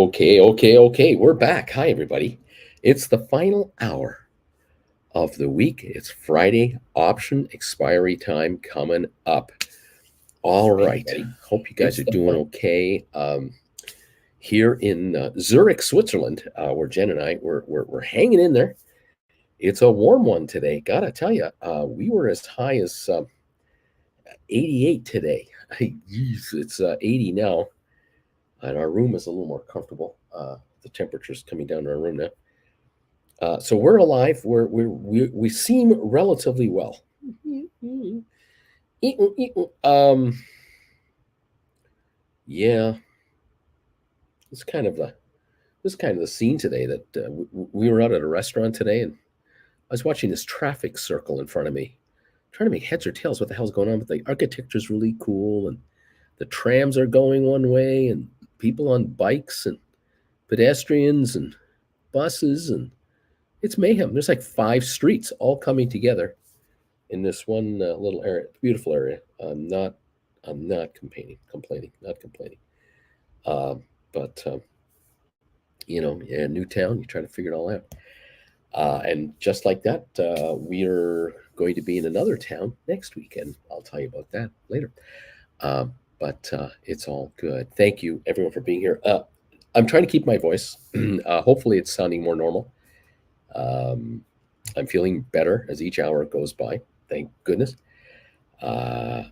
Okay. We're back. Hi, everybody. It's the final hour of the week. It's Friday, option expiry time coming up. All right. Hope you guys are doing okay. Here in Zurich, Switzerland, where Jen and I we're hanging in there. It's a warm one today. Gotta tell you, we were as high as 88 today. It's 80 now, and our room is a little more comfortable. The temperature's coming down to our room now. So we're alive. We seem relatively well. Um, yeah, it's kind of the scene today. That we were out at a restaurant today, and I was watching this traffic circle in front of me, trying to make heads or tails what the hell's going on. But the architecture's really cool, and the trams are going one way, and people on bikes, and pedestrians, and buses, and it's mayhem. There's like 5 streets all coming together in this one little area, beautiful area. I'm not not complaining. But yeah, new town. You try to figure it all out. And just like that, we're going to be in another town next weekend. I'll tell you about that later. But it's all good. Thank you, everyone, for being here. I'm trying to keep my voice. Hopefully, it's sounding more normal. Um, I'm feeling better as each hour goes by. Thank goodness. Uh,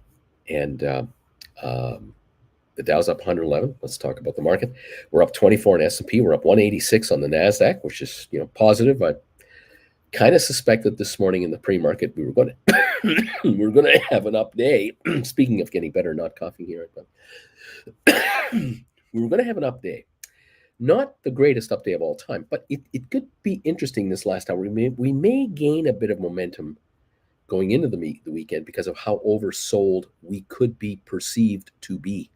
and The Dow's up 111. Let's talk about the market. We're up 24 in S&P. We're up 186 on the Nasdaq, which is positive. I kind of suspected this morning in the pre-market we were going to we were going to have an up day. Speaking of getting better, not coughing here, we were going to have an up day. Not the greatest up day of all time, but it could be interesting this last hour. We may gain a bit of momentum going into the weekend because of how oversold we could be perceived to be.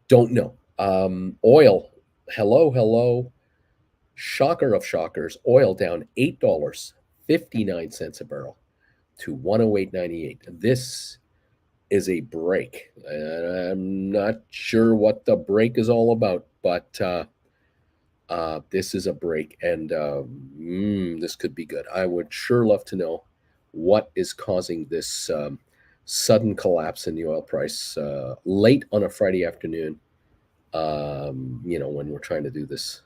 Don't know. Oil, hello. Shocker of shockers. Oil down $8.59 a barrel to 108.98. This is a break. I'm not sure what the break is all about, but this is a break, and this could be good. I would sure love to know what is causing this sudden collapse in the oil price late on a Friday afternoon. When we're trying to do this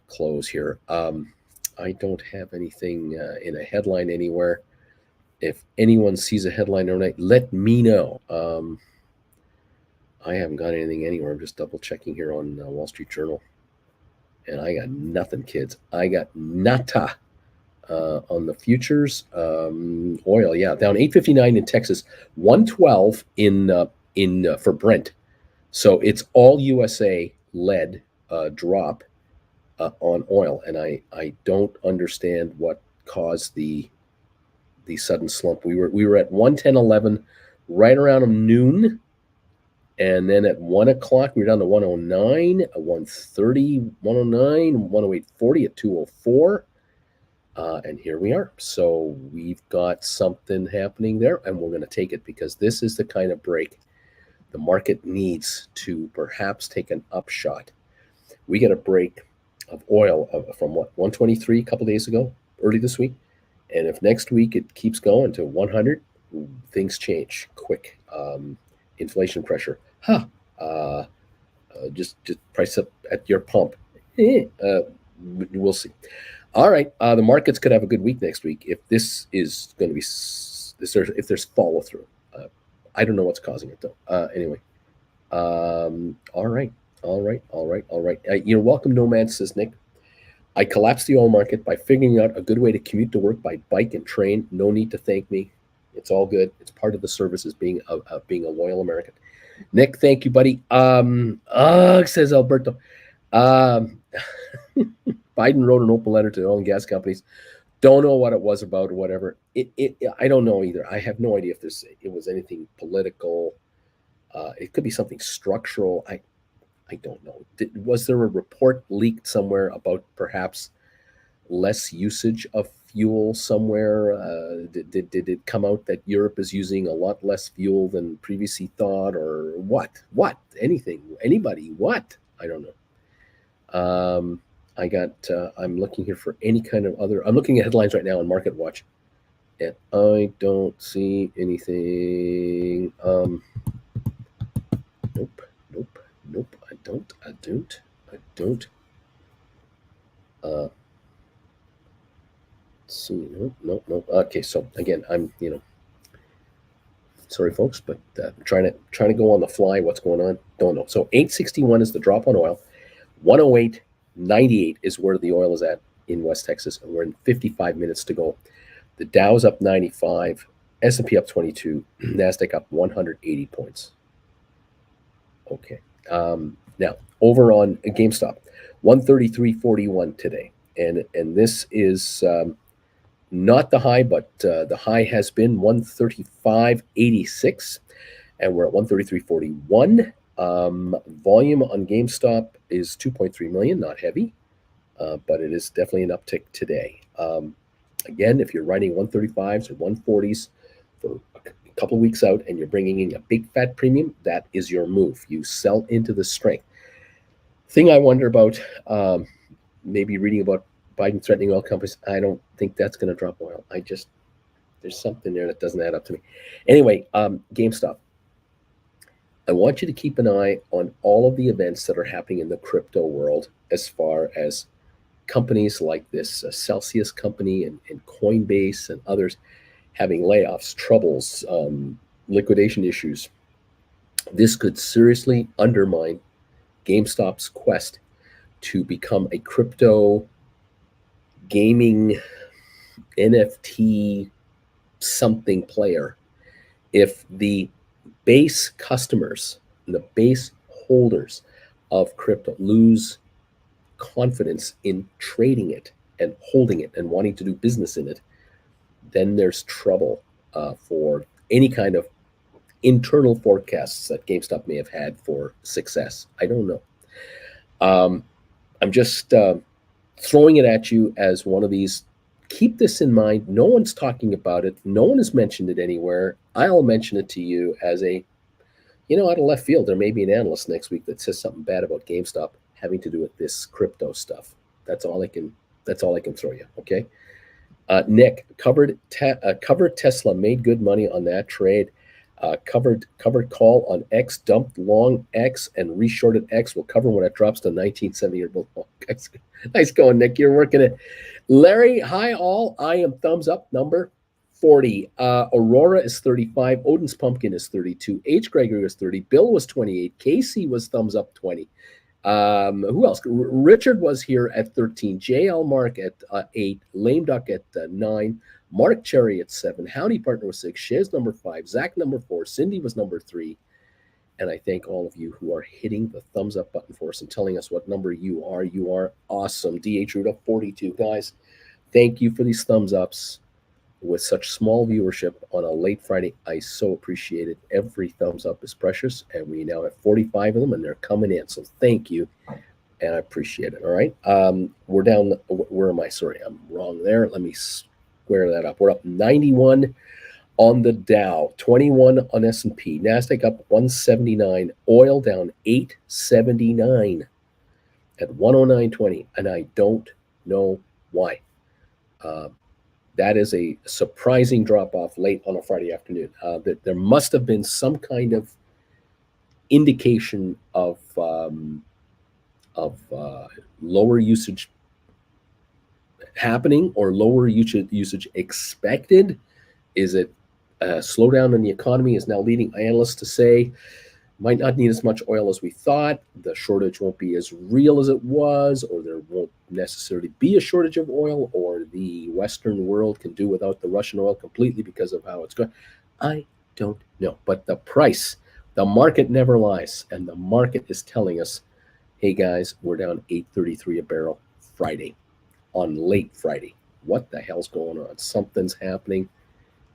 close here. I don't have anything in a headline anywhere. If anyone sees a headline overnight, let me know. I haven't got anything anywhere. I'm just double checking here on Wall Street Journal, and I got nothing, kids. I got nata on the futures. Oil, yeah, down 8.59 in Texas, 112 in for Brent. So it's all USA led drop on oil, and I don't understand what caused the sudden slump. We were at 110.11 right around noon, and then at 1 o'clock we were down to 109, 130, 109, 108.40 at 204, and here we are. So we've got something happening there, and we're going to take it because this is the kind of break the market needs to perhaps take an upshot. We get a break of oil from 123 a couple days ago, early this week. And if next week it keeps going to 100, things change quick. Inflation pressure. Just price up at your pump. We'll see. All right. The markets could have a good week next week if this is going to be, if there's follow through. I don't know what's causing it though. Anyway. All right. You're welcome, Nomad, says Nick. I collapsed the oil market by figuring out a good way to commute to work by bike and train. No need to thank me. It's all good. It's part of the service as being a loyal American. Nick, thank you, buddy. Says Alberto. Biden wrote an open letter to oil and gas companies. Don't know what it was about or whatever. I don't know either. I have no idea if it was anything political. It could be something structural. I don't know. Was there a report leaked somewhere about perhaps less usage of fuel somewhere? Did it come out that Europe is using a lot less fuel than previously thought, or what? Anything? Anybody? What? I don't know. I got. I'm looking here for any kind of other. I'm looking at headlines right now on Market Watch, and I don't see anything. Nope, nope, nope. I don't. I don't. I don't. Uh, see. Nope, nope, nope. Okay, so again, I'm. Sorry, folks, but trying to go on the fly. What's going on? Don't know. So 861 is the drop on oil. 108.98 is where the oil is at in West Texas, and we're in 55 minutes to go. The Dow's up 95, S&P up 22, Nasdaq up 180 points. Okay. Now over on GameStop, 133.41 today, and this is not the high, but the high has been 135.86, and we're at 133.41. Volume on GameStop is 2.3 million, not heavy, but it is definitely an uptick today. Again, if you're writing 135s or 140s for a couple of weeks out and you're bringing in a big fat premium, that is your move. You sell into the strength. Thing I wonder about, maybe reading about Biden threatening oil companies, I don't think that's going to drop oil. There's something there that doesn't add up to me. Anyway, GameStop. I want you to keep an eye on all of the events that are happening in the crypto world as far as companies like this Celsius company and Coinbase and others having layoffs, troubles, liquidation issues. This could seriously undermine GameStop's quest to become a crypto gaming NFT something player. If the base customers, the base holders of crypto lose confidence in trading it and holding it and wanting to do business in it, then there's trouble for any kind of internal forecasts that GameStop may have had for success. I don't know. I'm just throwing it at you as one of these. Keep this in mind. No one's talking about it. No one has mentioned it anywhere. I'll mention it to you as a, out of left field. There may be an analyst next week that says something bad about GameStop having to do with this crypto stuff. That's all I can throw you. Okay. Nick, covered Tesla, made good money on that trade. Covered call on X, dumped long X and reshorted X. Will cover when it drops to 1970 or below. Nice going, Nick. You're working it. Larry, hi all. I am thumbs up number 40. Aurora is 35. Odin's Pumpkin is 32. H. Gregory was 30. Bill was 28. Casey was thumbs up 20. Who else? Richard was here at 13. JL Mark at 8. Lame Duck at 9. Mark Cherry at 7. Howdy Partner was 6. Shiz number 5. Zach number 4. Cindy was number 3. And I thank all of you who are hitting the thumbs up button for us and telling us what number you are. You are awesome. DH Ruda 42. Guys, thank you for these thumbs ups with such small viewership on a late Friday. I so appreciate it. Every thumbs up is precious, and we now have 45 of them, and they're coming in. So thank you, and I appreciate it. All right. We're down. Where am I? Sorry, I'm wrong there. Let me square that up. We're up 91 on the Dow, 21 on S&P, Nasdaq up 179, oil down 879 at 109.20, and I don't know why. That is a surprising drop-off late on a Friday afternoon. There must have been some kind of indication of lower usage happening or lower usage expected. Is it a slowdown in the economy is now leading analysts to say might not need as much oil as we thought. The shortage won't be as real as it was, or there won't necessarily be a shortage of oil, or the Western world can do without the Russian oil completely because of how it's going. I don't know. But the price, the market never lies. And the market is telling us, hey guys, we're down $8.33 a barrel Friday, on late Friday. What the hell's going on? Something's happening.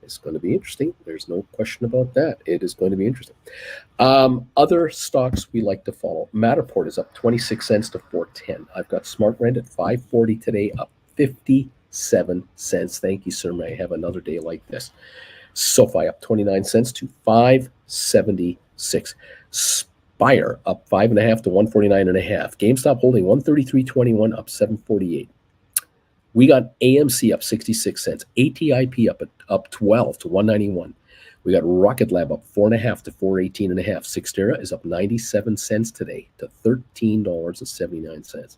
It's going to be interesting. There's no question about that. It is going to be interesting. Other stocks we like to follow. Matterport is up 26 cents to 410. I've got SmartRent at 540 today, up 57 cents. Thank you, sir. May I have another day like this. SoFi up 29 cents to 576. Bayer up 5.5 to 149.5. GameStop holding 133.21, up 7.48. We got AMC up 66 cents. ATIP up 12 to 191. We got Rocket Lab up 4.5 to 418.5. Cyxtera is up 97 cents today to $13.79.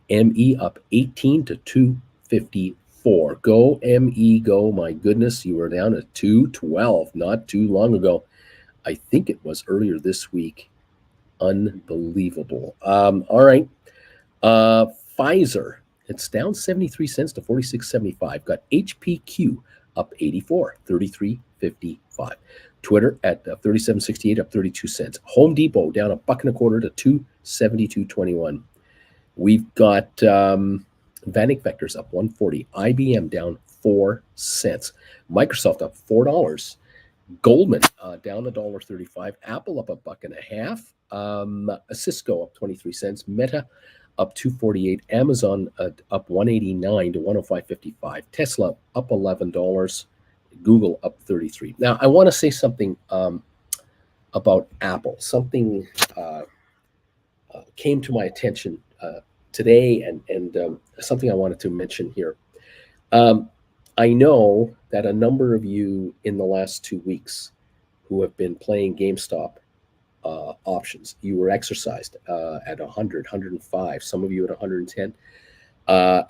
ME up 18 to 254. Go ME, go! My goodness, you were down at 212 not too long ago. I think it was earlier this week. Unbelievable. All right. Pfizer, it's down 73 cents to 46.75. Got HPQ up 84, 33.55. Twitter at 37.68, up 32 cents. Home Depot down $1.25 to 272.21. We've got Vanek Vectors up 140. IBM down 4 cents. Microsoft up $4. Goldman down $1.35. Apple up $1.50. Cisco up 23 cents. Meta up 248. Amazon up 189 to 105.55. Tesla up $11. Google up 33. Now I want to say something about Apple. Something came to my attention today, and something I wanted to mention here. I know that a number of you in the last 2 weeks who have been playing GameStop options, you were exercised at 100, 105, some of you at 110,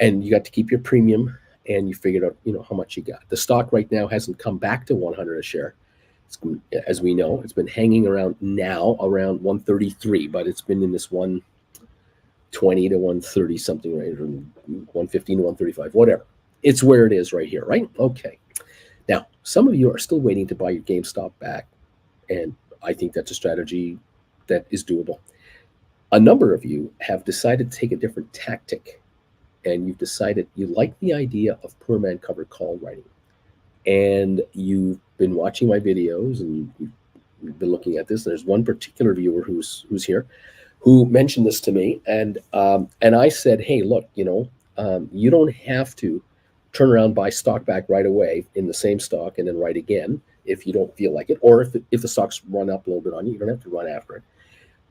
and you got to keep your premium, and you figured out, how much you got. The stock right now hasn't come back to 100 a share. As we know, it's been hanging around 133, but it's been in this 120 to 130 something, right? Or 115 to 135, whatever. It's where it is right here, right? Okay. Now, some of you are still waiting to buy your GameStop back, and I think that's a strategy that is doable. A number of you have decided to take a different tactic, and you've decided you like the idea of poor man covered call writing, and you've been watching my videos, and you've been looking at this. There's one particular viewer who's here who mentioned this to me, and I said, hey, look, you don't have to turn around, buy stock back right away in the same stock and then write again if you don't feel like it, or if the stocks run up a little bit on you, you don't have to run after it.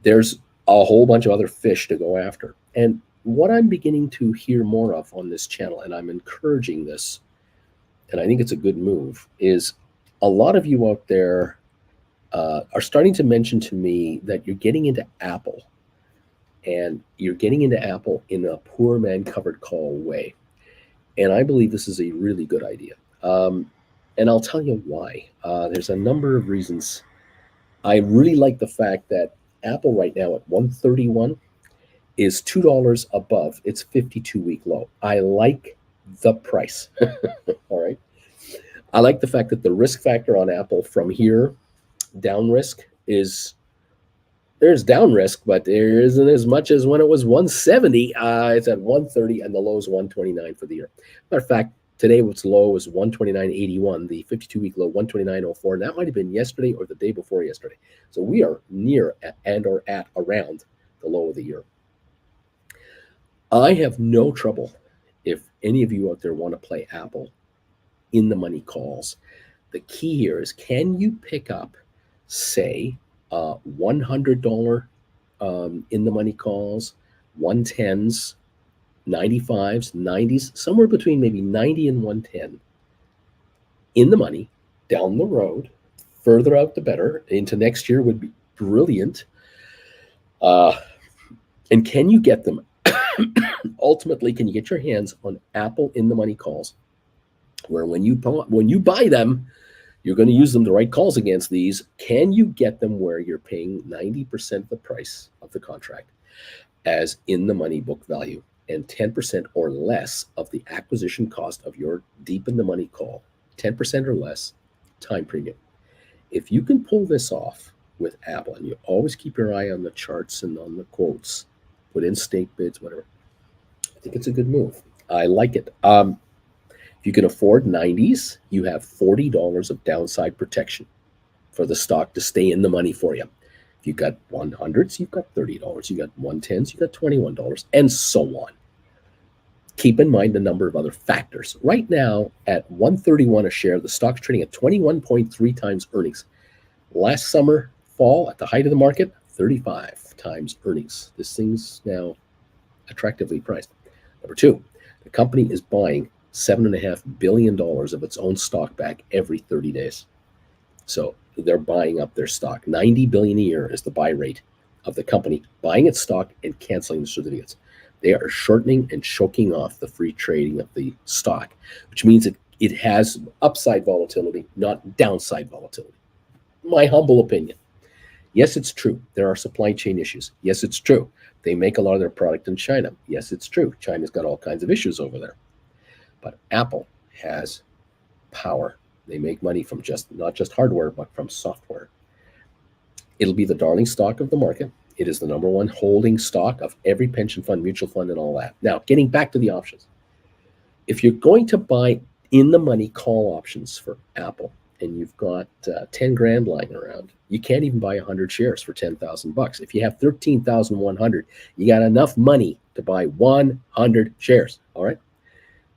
There's a whole bunch of other fish to go after. And what I'm beginning to hear more of on this channel, and I'm encouraging this, and I think it's a good move, is a lot of you out there are starting to mention to me that you're getting into Apple, and you're getting into Apple in a poor man covered call way. And I believe this is a really good idea. And I'll tell you why. There's a number of reasons. I really like the fact that Apple right now at 131 is $2 above its 52-week low. I like the price. All right. I like the fact that the risk factor on Apple from here, down risk, there's down risk, but there isn't as much as when it was 170. It's at 130, and the low is 129 for the year. Matter of fact, today what's low is 129.81, the 52-week low 129.04, and that might have been yesterday or the day before yesterday. So we are near or at around the low of the year. I have no trouble if any of you out there want to play Apple in the money calls. The key here is, can you pick up, say, $100 in the money calls, 110s, 95s, 90s, somewhere between maybe 90 and 110 in the money down the road, further out the better, into next year would be brilliant. And can you get them? Ultimately, can you get your hands on Apple in the money calls, where when you buy them, you're going to use them to write calls against these? Can you get them where you're paying 90% the price of the contract as in the money book value, and 10% or less of the acquisition cost of your deep in the money call, 10% or less time premium? If you can pull this off with Apple, and you always keep your eye on the charts and on the quotes, put in stake bids, whatever, I think it's a good move. I like it. If you can afford 90s, you have $40 of downside protection for the stock to stay in the money for you. If you've got 100s, you've got $30. You got 110s, you got $21, and so on. Keep in mind a number of other factors. Right now, at 131 a share, the stock's trading at 21.3 times earnings. Last summer, fall, at the height of the market, 35 times earnings. This thing's now attractively priced. Number two, the company is buying $7.5 billion of its own stock back every 30 days. So they're buying up their stock. 90 billion a year is the buy rate of the company buying its stock and canceling the certificates. They are shortening and choking off the free trading of the stock, which means it has upside volatility, not downside volatility. My humble opinion. Yes, it's true. There are supply chain issues. Yes, it's true. They make a lot of their product in China. Yes, it's true. China's got all kinds of issues over there. But Apple has power. They make money from not just hardware, but from software. It'll be the darling stock of the market. It is the number one holding stock of every pension fund, mutual fund, and all that. Now, getting back to the options. If you're going to buy in the money call options for Apple, and you've got 10 grand lying around, you can't even buy 100 shares for 10,000 bucks. If you have 13,100, you got enough money to buy 100 shares. All right.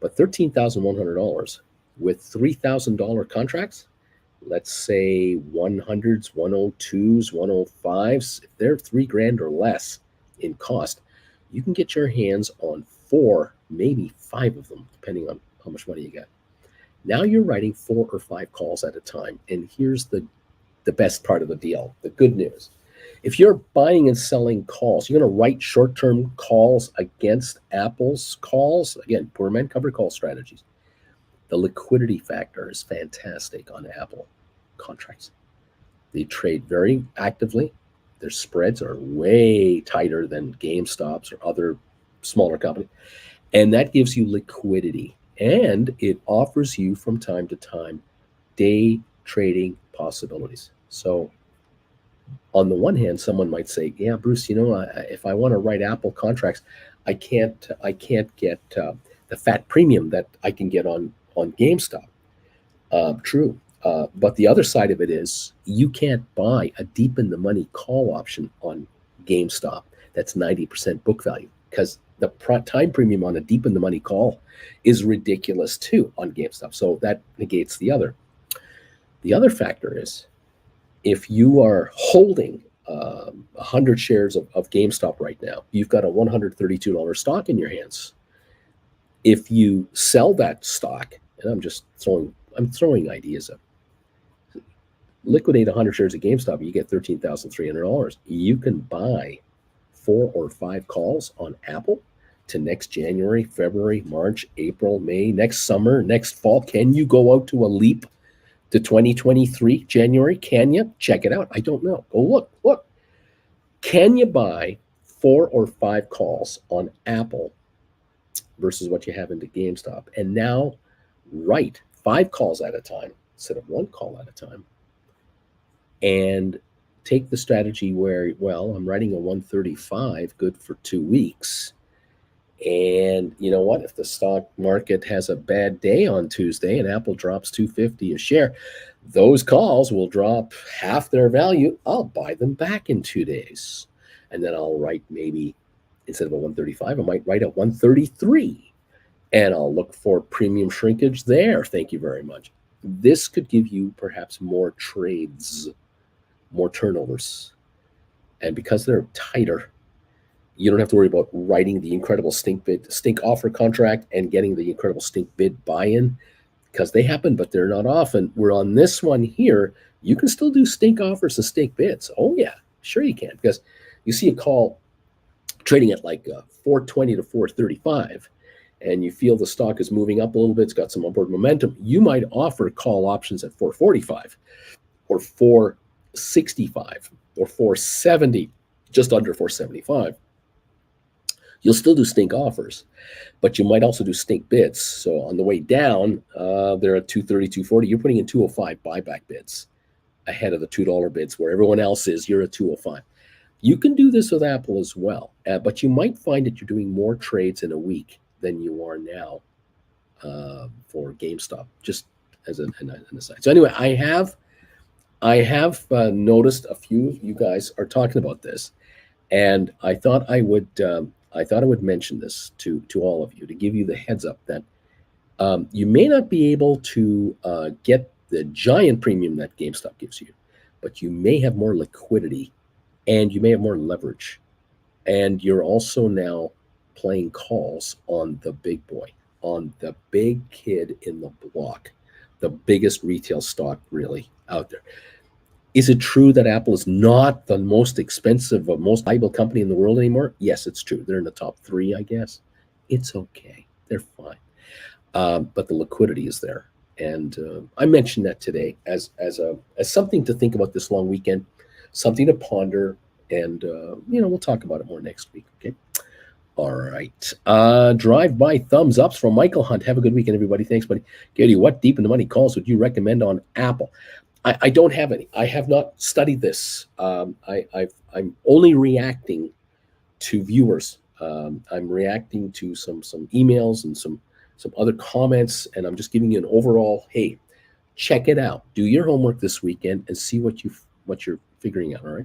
But $13,100 with $3,000 contracts, let's say 100s, 102s, 105s, if they're 3 grand or less in cost, you can get your hands on 4, maybe 5 of them, depending on how much money you got. Now you're writing 4 or 5 calls at a time. And here's the best part of the deal, the good news. If you're buying and selling calls, you're going to write short-term calls against Apple's calls. Again, poor men cover call strategies. The liquidity factor is fantastic on Apple contracts. They trade very actively. Their spreads are way tighter than Gamestop's or other smaller companies. And that gives you liquidity. And it offers you from time to time day trading possibilities. So on the one hand, someone might say, yeah, Bruce, if I want to write Apple contracts, I can't get the fat premium that I can get on GameStop. True. But the other side of it is you can't buy a deep in the money call option on GameStop that's 90% book value, because the time premium on a deep in the money call is ridiculous too on GameStop. So that negates the other. The other factor is if you are holding 100 shares of GameStop right now, you've got a $132 stock in your hands. If you sell that stock, and I'm throwing ideas up, liquidate 100 shares of GameStop, you get $13,300. You can buy 4 or 5 calls on Apple to next January, February, March, April, May, next summer, next fall. Can you go out to a leap to 2023 January? Can you? Check it out. I don't know. Go look. Can you buy 4 or 5 calls on Apple versus what you have into GameStop? And now write 5 calls at a time instead of 1 call at a time. And take the strategy where, well, I'm writing a 135, good for 2 weeks. And you know what? If the stock market has a bad day on Tuesday and Apple drops $2.50 a share, those calls will drop half their value. I'll buy them back in 2 days. And then I'll write, maybe instead of a 135, I might write a 133. And I'll look for premium shrinkage there. Thank you very much. This could give you perhaps more trades, more turnovers. And because they're tighter, you don't have to worry about writing the incredible stink offer contract and getting the incredible stink bid buy-in, because they happen, but they're not often. We're on this one here. You can still do stink offers and stink bids. Oh yeah, sure you can, because you see a call trading at like 420 to 435, and you feel the stock is moving up a little bit. It's got some upward momentum. You might offer call options at 445 or 465 or 470, just under 475. You'll still do stink offers, but you might also do stink bids. So on the way down, they're at 230, 240. You're putting in 205 buyback bids ahead of the $2 bids where everyone else is. You're at 205. You can do this with Apple as well, but you might find that you're doing more trades in a week than you are now for GameStop, just as an aside. So anyway, I have noticed a few of you guys are talking about this, and I thought I would mention this to all of you to give you the heads up that you may not be able to get the giant premium that GameStop gives you, but you may have more liquidity and you may have more leverage. And you're also now playing calls on the big boy, on the big kid in the block, the biggest retail stock really out there. Is it true that Apple is not the most expensive or most valuable company in the world anymore? Yes, it's true. They're in the top three, I guess. It's okay. They're fine. But the liquidity is there. And I mentioned that today as something to think about this long weekend, something to ponder, and we'll talk about it more next week. Okay. All right. Drive-by thumbs ups from Michael Hunt. Have a good weekend, everybody. Thanks, buddy. Katie, what deep in the money calls would you recommend on Apple? I don't have any. I have not studied this. I'm only reacting to viewers. I'm reacting to some emails and some other comments, and I'm just giving you an overall. Hey, check it out. Do your homework this weekend and see what you're figuring out. All right.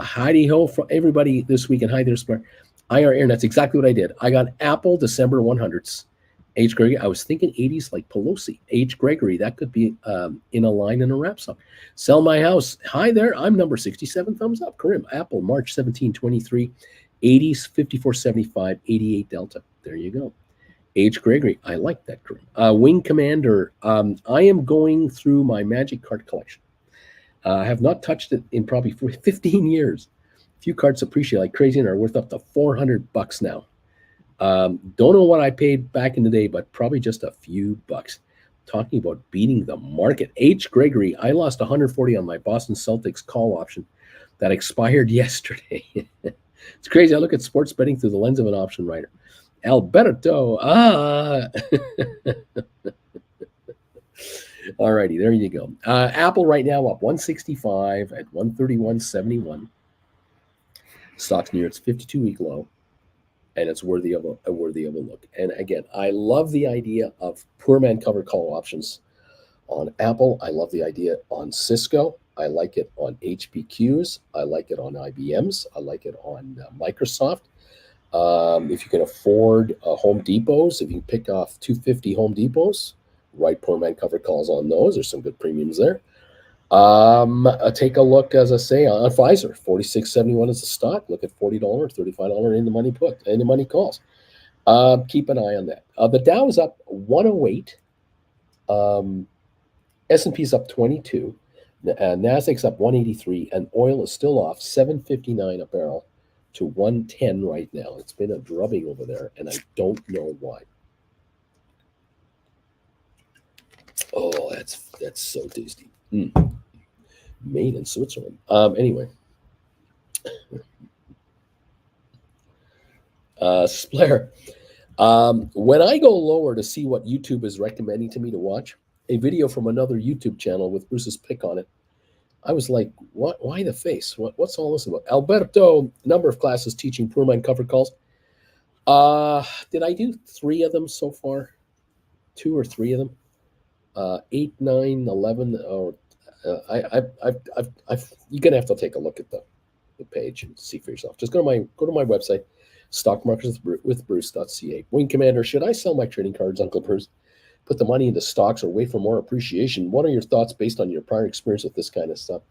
Heidi ho for everybody this weekend. Hi there, Smart. IR Aaron. That's exactly what I did. I got Apple December 100s. H. Gregory. I was thinking 80s like Pelosi. H. Gregory. That could be in a line in a rap song. Sell my house. Hi there. I'm number 67. Thumbs up. Karim. Apple March 1723. 80s 5475. 88 Delta. There you go. H. Gregory. I like that, Karim. Wing Commander. I am going through my Magic card collection. I have not touched it in probably 15 years. A few cards appreciate like crazy and are worth up to $400 now. Don't know what I paid back in the day, but probably just a few bucks. Talking about beating the market. H. Gregory, I lost 140 on my Boston Celtics call option that expired yesterday. It's crazy. I look at sports betting through the lens of an option writer. Alberto. All righty, there you go. Apple right now up 165 at 131.71. Stock's near its 52-week low, and it's worthy of a look. And again, I love the idea of poor man covered call options on Apple. I love the idea on Cisco. I like it on HPQs. I like it on IBMs. I like it on Microsoft. If you can afford Home Depots, if you can pick off 250 Home Depots, write poor man covered calls on those. There's some good premiums there. Take a look, as I say, on Pfizer. 46.71 is the stock. Look at $40, $35 in the money put, in the money calls. Keep an eye on that. The Dow is up 108. S&P's up 22. Nasdaq's up 183, and oil is still off 7.59 a barrel to 110 right now. It's been a drubbing over there, and I don't know why. Oh, that's so tasty. Made in Switzerland. Anyway. Splair. When I go lower to see what YouTube is recommending to me to watch, a video from another YouTube channel with Bruce's pick on it, I was like, what? Why the face? What's all this about? Alberto, number of classes teaching poor man covered calls. Did I do 3 of them so far? 2 or 3 of them? 8, 9, 11, or you're gonna have to take a look at the page and see for yourself. Just go to my website, stockmarketswithbruce.ca. Wing Commander, should I sell my trading cards, Uncle Bruce? Put the money into stocks or wait for more appreciation? What are your thoughts based on your prior experience with this kind of stuff?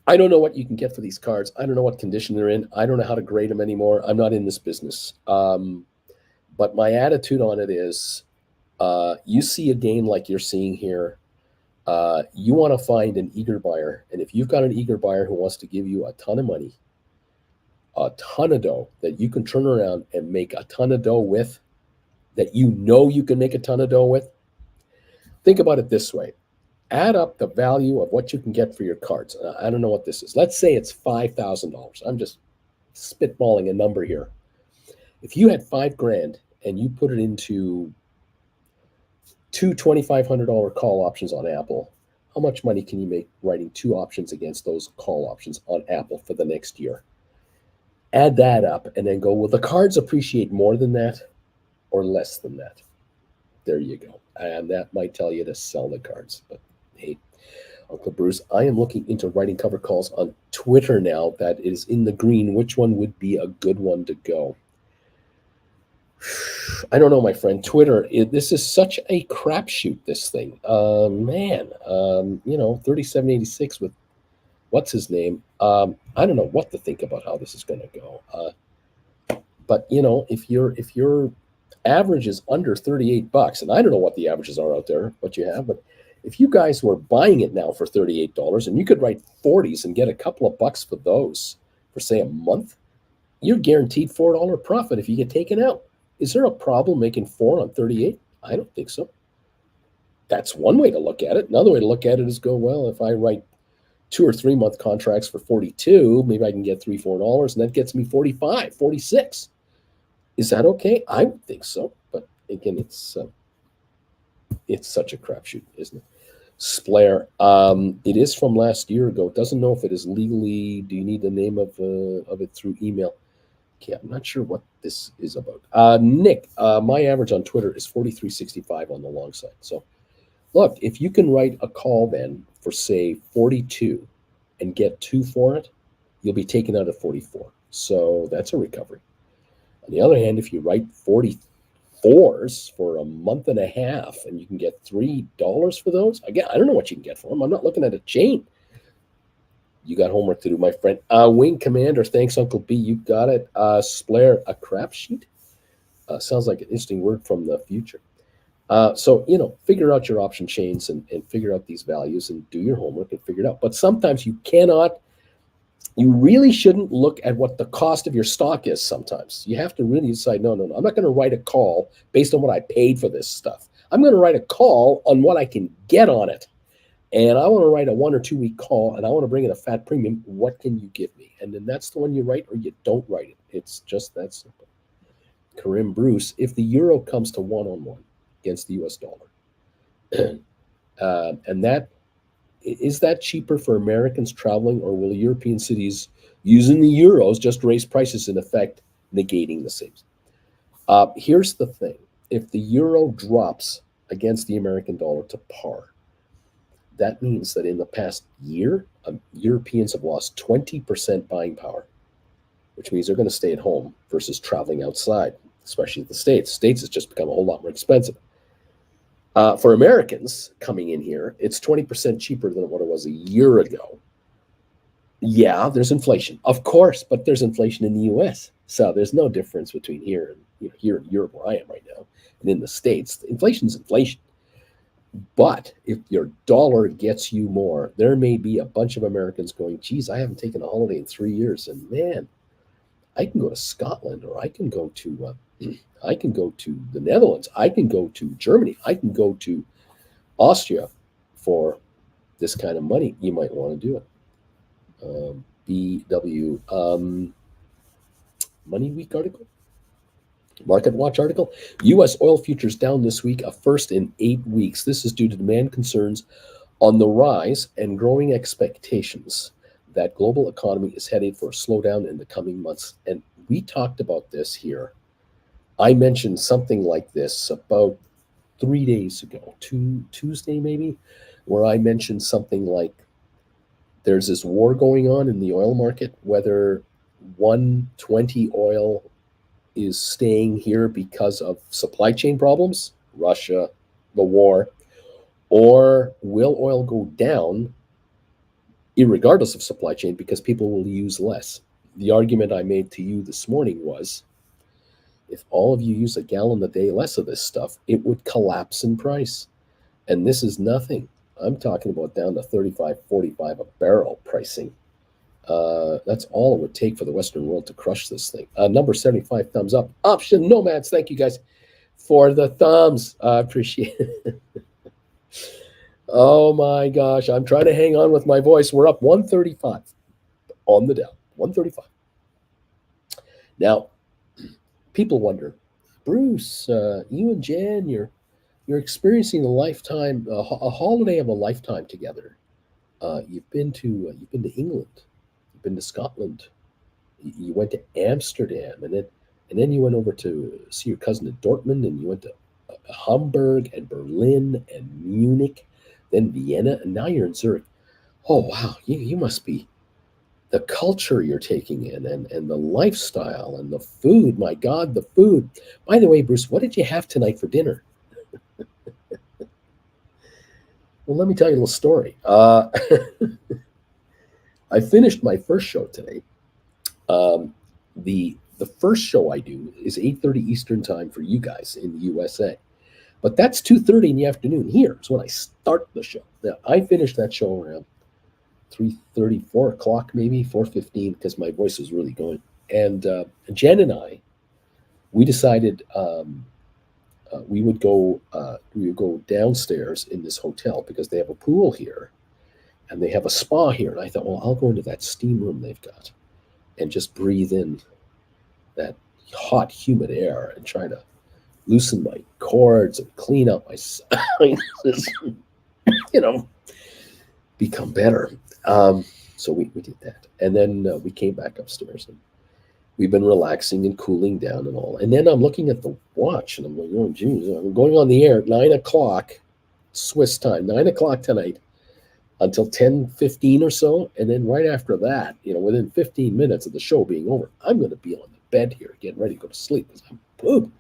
I don't know what you can get for these cards. I don't know what condition they're in. I don't know how to grade them anymore. I'm not in this business. But my attitude on it is, you see a game like you're seeing here, you want to find an eager buyer. And if you've got an eager buyer who wants to give you a ton of money, a ton of dough that you can turn around and make a ton of dough with, that you know you can make a ton of dough with, think about it this way. Add up the value of what you can get for your cards. I don't know what this is. Let's say it's $5,000. I'm just spitballing a number here. If you had $5,000 and you put it into 2 $2,500 call options on Apple, how much money can you make writing 2 options against those call options on Apple for the next year? Add that up and then go, will the cards appreciate more than that or less than that? There you go. And that might tell you to sell the cards. But hey, Uncle Bruce, I am looking into writing cover calls on Twitter now that is in the green. Which one would be a good one to go? I don't know, my friend. Twitter, this is such a crapshoot, this thing. Man, 3786 with what's his name? I don't know what to think about how this is going to go. But if your average is under $38, and I don't know what the averages are out there, what you have, but if you guys were buying it now for $38 and you could write 40s and get a couple of bucks for those for say a month, you're guaranteed $4 profit if you get taken out. Is there a problem making 4 on 38? I don't think so. That's one way to look at it. Another way to look at it is go, well, if I write 2 or 3 month contracts for 42, maybe I can get $3, $4, and that gets me 45, 46. Is that okay? I would think so. But again, it's such a crapshoot, isn't it? Splair. It is from last year ago. It doesn't know if it is legally. Do you need the name of it through email? Okay, I'm not sure what this is about. Nick, my average on Twitter is 43.65 on the long side. So, look, if you can write a call then for say 42 and get 2 for it, you'll be taken out at 44. So that's a recovery. On the other hand, if you write 44s for a month and a half and you can get $3 for those, again, I don't know what you can get for them. I'm not looking at a chain. You got homework to do, my friend. Wing Commander, thanks, Uncle B. You got it. Splair, a crap sheet? Sounds like an interesting word from the future. So, figure out your option chains and figure out these values and do your homework and figure it out. But sometimes you really shouldn't look at what the cost of your stock is sometimes. You have to really decide, no, I'm not going to write a call based on what I paid for this stuff. I'm going to write a call on what I can get on it. And I want to write a 1 or 2 week call, and I want to bring in a fat premium. What can you give me? And then that's the one you write, or you don't write it. It's just that simple. Karim Bruce, if the euro comes to 1-on-1 against the US dollar, and that is that cheaper for Americans traveling, or will European cities using the euros just raise prices, in effect negating the savings? Here's the thing: if the euro drops against the American dollar to par, that means that in the past year, Europeans have lost 20% buying power, which means they're going to stay at home versus traveling outside, especially the States. States has just become a whole lot more expensive. For Americans coming in here, it's 20% cheaper than what it was a year ago. Yeah, there's inflation, of course, but there's inflation in the U.S. So there's no difference between here and here in Europe, where I am right now, and in the States. Inflation's inflation. But if your dollar gets you more, there may be a bunch of Americans going, geez, I haven't taken a holiday in 3 years, and man, I can go to Scotland, or I can go to the Netherlands, I can go to Germany, I can go to Austria for this kind of money. You might want to do it. BW Money Week article. Market Watch article, U.S. oil futures down this week, a first in 8 weeks. This is due to demand concerns on the rise and growing expectations that global economy is headed for a slowdown in the coming months. And we talked about this here. I mentioned something like this about 3 days ago, Tuesday maybe, where I mentioned something like there's this war going on in the oil market, whether 120 oil is staying here because of supply chain problems, Russia, the war, or will oil go down irregardless of supply chain because people will use less? The argument I made to you this morning was, if all of you use a gallon a day less of this stuff, it would collapse in price. And this is nothing. I'm talking about down to 35, 45 a barrel pricing. That's all it would take for the Western world to crush this thing. Number 75, thumbs up. Option Nomads, thank you guys for the thumbs. I appreciate it. Oh my gosh, I'm trying to hang on with my voice. We're up 135 on the Dow, 135. Now, people wonder, Bruce, you and Jan, you're experiencing a holiday of a lifetime together. You've been to England. Been to Scotland, you went to Amsterdam, and then you went over to see your cousin in Dortmund, and you went to Hamburg and Berlin and Munich, then Vienna, and now you're in Zurich. Oh wow, you must be, the culture you're taking in, and the lifestyle and the food. My God, the food. By the way, Bruce, what did you have tonight for dinner? Well, let me tell you a little story. I finished my first show today. The first show I do is 8:30 Eastern time for you guys in the USA. But that's 2:30 in the afternoon here. Is when I start the show. Now I finished that show around 3:30, 4 o'clock, maybe 4:15, because my voice was really going. And Jen and I, we decided we would go downstairs in this hotel because they have a pool here and they have a spa here. And I thought, well, I'll go into that steam room they've got and just breathe in that hot, humid air and try to loosen my cords and clean up my sinuses, you know, become better. So we did that. And then we came back upstairs and we've been relaxing and cooling down and all. And then I'm looking at the watch and I'm like, oh, geez, I'm going on the air at 9 o'clock Swiss time, 9 o'clock tonight until 10:15 or so. And then right after that, within 15 minutes of the show being over, I'm going to be on the bed here getting ready to go to sleep because I'm pooped.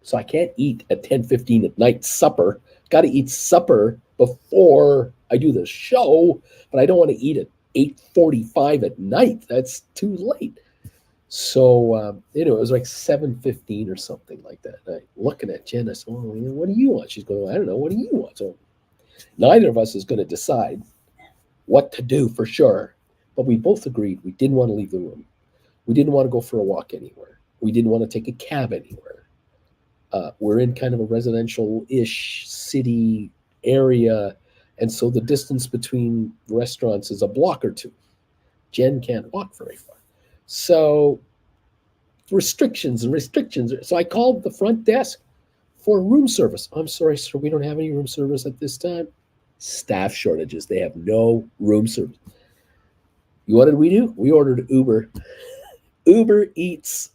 So I can't eat at 10:15 at night supper. Got to eat supper before I do the show, but I don't want to eat at 8:45 at night. That's too late. So it was like 7:15 or something like that. And I looking at Jen, I said, "Oh, what do you want?" She's going, "I don't know. What do you want?" So neither of us is going to decide what to do for sure. But we both agreed we didn't want to leave the room. We didn't want to go for a walk anywhere. We didn't want to take a cab anywhere. We're in kind of a residential-ish city area, and so the distance between restaurants is a block or two. Jen can't walk very far. So restrictions and restrictions. So I called the front desk for room service. I'm sorry, sir, we don't have any room service at this time. Staff shortages. They have no room service. What did we do? We ordered Uber. Uber Eats.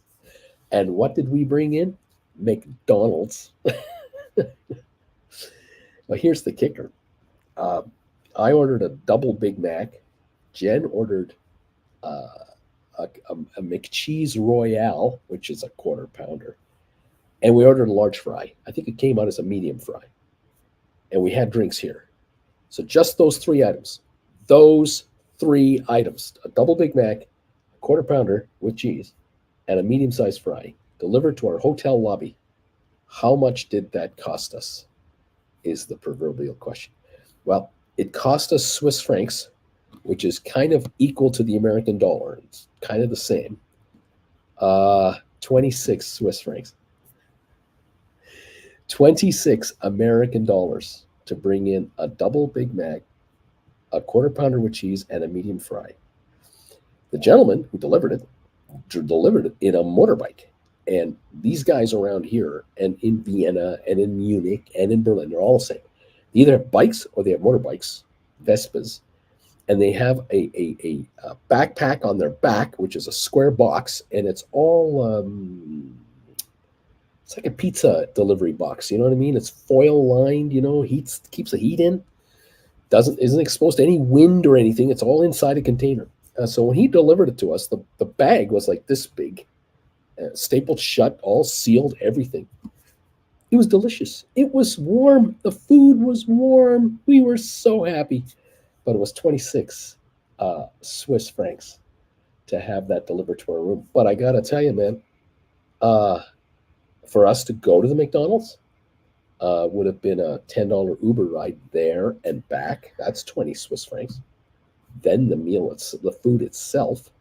And what did we bring in? McDonald's. Well, here's the kicker. I ordered a double Big Mac. Jen ordered a McCheese Royale, which is a quarter pounder. And we ordered a large fry. I think it came out as a medium fry. And we had drinks here. So just those three items. Those three items. A double Big Mac, a quarter pounder with cheese, and a medium-sized fry delivered to our hotel lobby. How much did that cost us is the proverbial question. Well, it cost us Swiss francs, which is kind of equal to the American dollar. It's kind of the same. 26 Swiss francs. 26 American dollars to bring in a double Big Mac, a quarter pounder with cheese, and a medium fry. The gentleman who delivered it in a motorbike. And these guys around here and in Vienna and in Munich and in Berlin, they're all the same. They either have bikes or they have motorbikes, Vespas, and they have a backpack on their back, which is a square box, and it's all it's like a pizza delivery box. You know what I mean? It's foil lined. Keeps the heat in. Isn't exposed to any wind or anything. It's all inside a container. So when he delivered it to us, the bag was like this big, stapled shut, all sealed, everything. It was delicious. It was warm. The food was warm. We were so happy. But it was 26 Swiss francs to have that delivered to our room. But I got to tell you, man, for us to go to the McDonald's would have been a $10 Uber ride there and back. That's 20 Swiss francs. Then the food itself,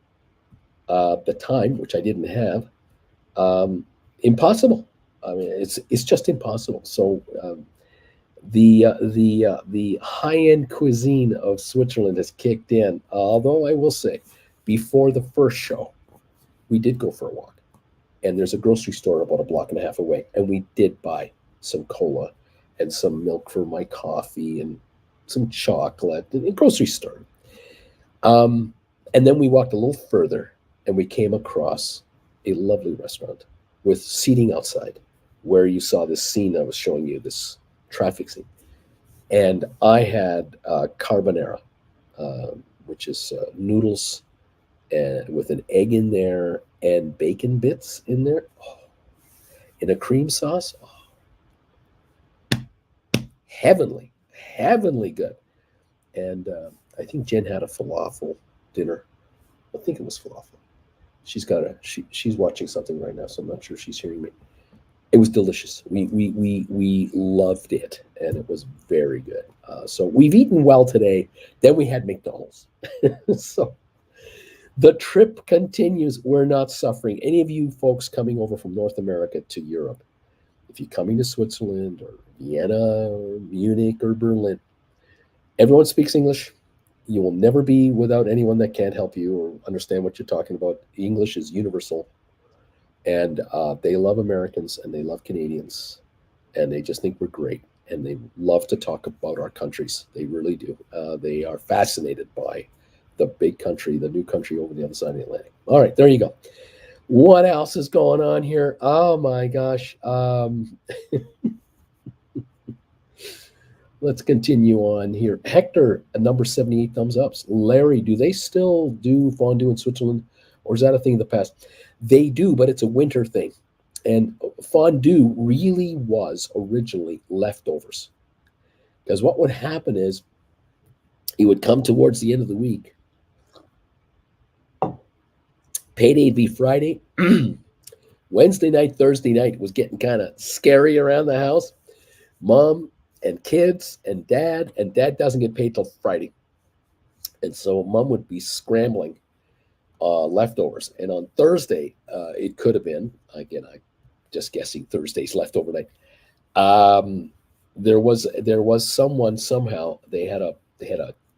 the time, which I didn't have, impossible. I mean, it's just impossible. So the high-end cuisine of Switzerland has kicked in. Although I will say, before the first show, we did go for a walk, and there's a grocery store about a block and a half away, and we did buy some cola and some milk for my coffee and some chocolate in a grocery store. And then we walked a little further, and we came across a lovely restaurant with seating outside, where you saw this scene I was showing you, this traffic scene. And I had carbonara, which is noodles with an egg in there and bacon bits in there, in a cream sauce. Heavenly good. And I think Jen had a falafel dinner. I think it was falafel. She's watching something right now, so I'm not sure she's hearing me. It was delicious. We loved it, and it was very good. So we've eaten well today. Then we had McDonald's. So the trip continues. We're not suffering. Any of you folks coming over from North America to Europe, if you're coming to Switzerland or Vienna or Munich or Berlin, everyone speaks English. You will never be without anyone that can't help you or understand what you're talking about. English is universal, and they love Americans and they love Canadians, and they just think we're great, and they love to talk about our countries. They really do. They are fascinated by the big country, the new country over the other side of the Atlantic. All right, there you go. What else is going on here? Oh my gosh. Let's continue on here. Hector, number 78 thumbs ups. Larry, do they still do fondue in Switzerland, or is that a thing of the past? They do, but it's a winter thing. And fondue really was originally leftovers. Because what would happen is it would come towards the end of the week. Payday would be Friday. Wednesday night, Thursday night was getting kind of scary around the house. Mom and kids and dad doesn't get paid till Friday. And so mom would be scrambling leftovers. And on Thursday, it could have been, again, I'm just guessing Thursday's leftover night. There was someone somehow they had a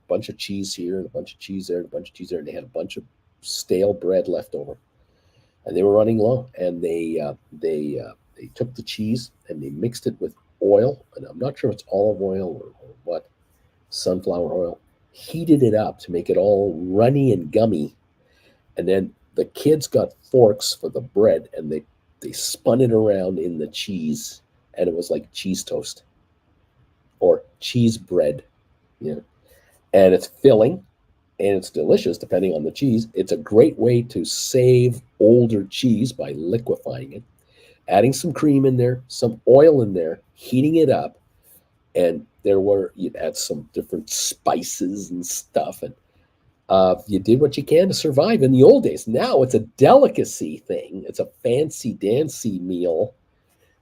bunch of cheese here and a bunch of cheese there and a bunch of cheese there, and they had a bunch of stale bread left over, and they were running low, and they took the cheese and they mixed it with oil, and I'm not sure if it's olive oil or what, sunflower oil, heated it up to make it all runny and gummy, and then the kids got forks for the bread, and they spun it around in the cheese, and it was like cheese toast or cheese bread, you know, and it's filling and it's delicious depending on the cheese. It's a great way to save older cheese by liquefying it, adding some cream in there, some oil in there, heating it up, and you'd add some different spices and stuff, and you did what you can to survive in the old days. Now it's a delicacy thing. It's a fancy dancy meal,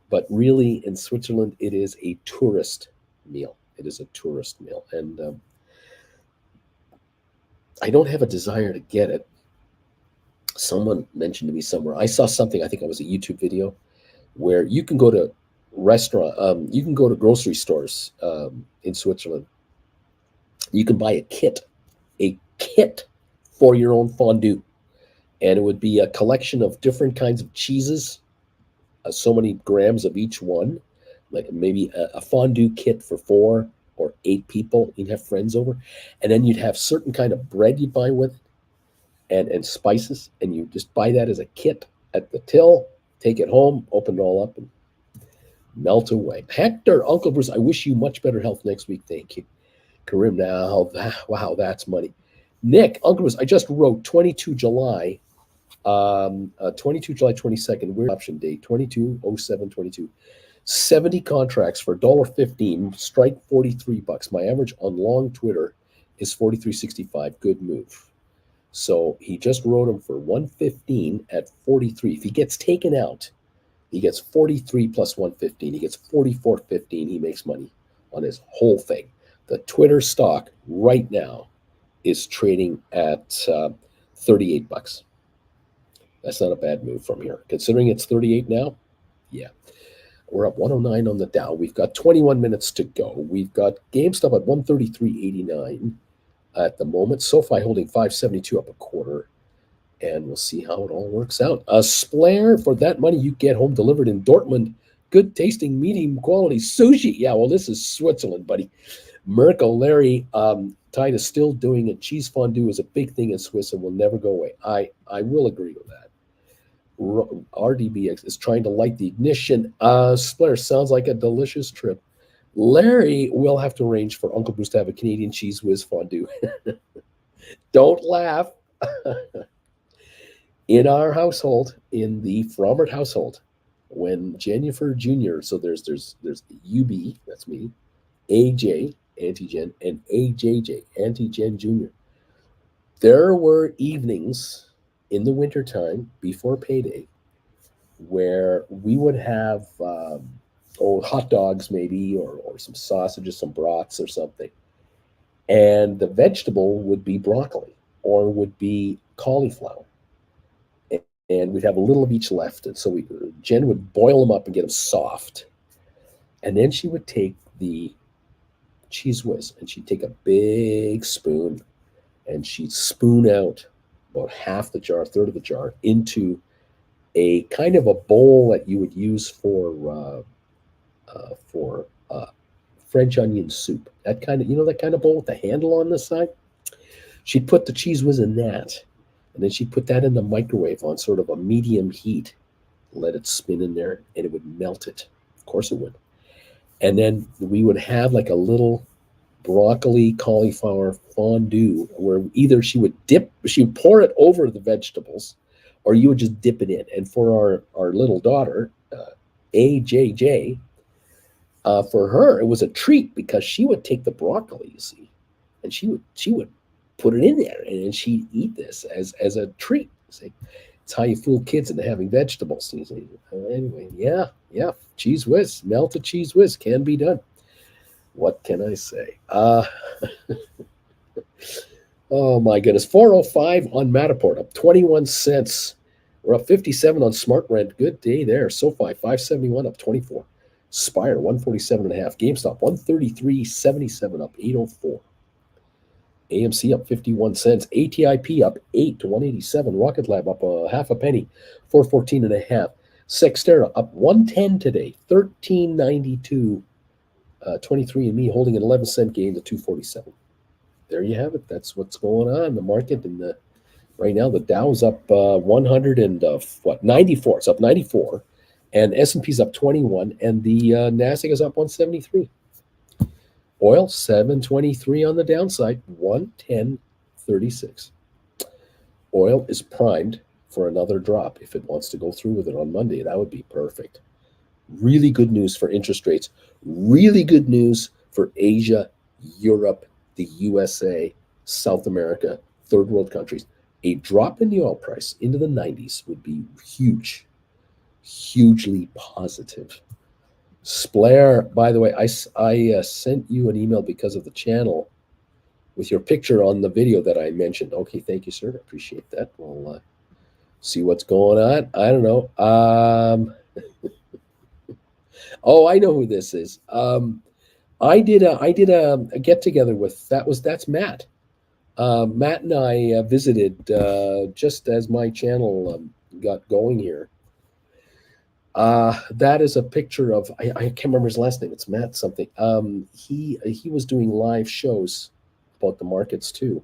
but really in Switzerland it is a tourist meal. It is a tourist meal, and I don't have a desire to get it. Someone mentioned to me somewhere. I saw something. I think it was a YouTube video where you can go to you can go to grocery stores in Switzerland. You can buy a kit for your own fondue, and it would be a collection of different kinds of cheeses, so many grams of each one, like maybe a fondue kit for 4 or 8 people. You'd have friends over, and then you'd have certain kind of bread you buy with it, and spices, and you just buy that as a kit at the till, take it home, open it all up, and melt away. Hector, Uncle Bruce, I wish you much better health next week. Thank you. Karim, now, wow, that's money. Nick, Uncle Bruce, I just wrote 22 July 22nd, weird option date, 22/07/22. 70 contracts for $1.15, strike $43. My average on long Twitter is 43.65. Good move. So he just wrote him for 115 at 43. If he gets taken out, he gets 43 plus 115. He gets 44.15. He makes money on his whole thing. The Twitter stock right now is trading at $38. That's not a bad move from here. Considering it's 38 now, yeah. We're up 109 on the Dow. We've got 21 minutes to go. We've got GameStop at 133.89 at the moment. SoFi holding 572 up a quarter. And we'll see how it all works out. A Splair, for that money, you get home delivered in Dortmund. Good tasting, medium quality sushi. Yeah, well, this is Switzerland, buddy. Merkel, Larry, Tide is still doing it. Cheese fondue is a big thing in Swiss and will never go away. I will agree with that. RDBX is trying to light the ignition. Splair, sounds like a delicious trip. Larry will have to arrange for Uncle Bruce to have a Canadian cheese whiz fondue. Don't laugh. In our household, in the Frommert household, when Jennifer Jr., so there's UB, that's me, AJ, Auntie Jen, and AJJ, Auntie Jen Jr. There were evenings in the wintertime before payday where we would have hot dogs maybe, or some sausages, some brats or something, and the vegetable would be broccoli or would be cauliflower, and we'd have a little of each left. And so Jen would boil them up and get them soft, and then she would take the cheese whiz and she'd take a big spoon and she'd spoon out about half the jar, a third of the jar, into a kind of a bowl that you would use for French onion soup. That kind of, that kind of bowl with the handle on the side. She'd put the cheese whiz in that, and then she'd put that in the microwave on sort of a medium heat, let it spin in there, and it would melt it. Of course it would. And then we would have like a little broccoli cauliflower fondue where either she would pour it over the vegetables, or you would just dip it in. And for our little daughter, AJJ, for her it was a treat because she would take the broccoli, you see, and she would put it in there, and she'd eat this as a treat. See, it's how you fool kids into having vegetables. Anyway, yeah, cheese whiz, melted cheese whiz can be done. What can I say? Oh my goodness. 405 on Matterport, up 21 cents. We're up 57 on Smart Rent. Good day there. SoFi 571, up 24. Spire 147.5. GameStop 133.77, up 804. AMC up 51 cents. ATIP up 8 to 187. Rocket Lab up a half a penny, 414.5. Sextera up 110 today, 13.92. 23andMe holding an 11-cent gain to 247. There you have it. That's what's going on in the market. And right now the Dow's up 100 and 94. It's up 94, and S&P's up 21, and the Nasdaq is up 173. Oil 723 on the downside, 110.36. Oil is primed for another drop if it wants to go through with it on Monday. That would be perfect. Really good news for interest rates. Really good news for Asia, Europe, the USA, South America, third world countries. A drop in the oil price into the 90s would be huge, hugely positive. Splair, by the way, I sent you an email because of the channel with your picture on the video that I mentioned. Okay, thank you, sir. Appreciate that. We'll see what's going on. I don't know. Oh, I know who this is. I did a get together with that's Matt. Matt and I visited just as my channel got going here. That is a picture of I can't remember his last name. It's Matt something. He was doing live shows about the markets too,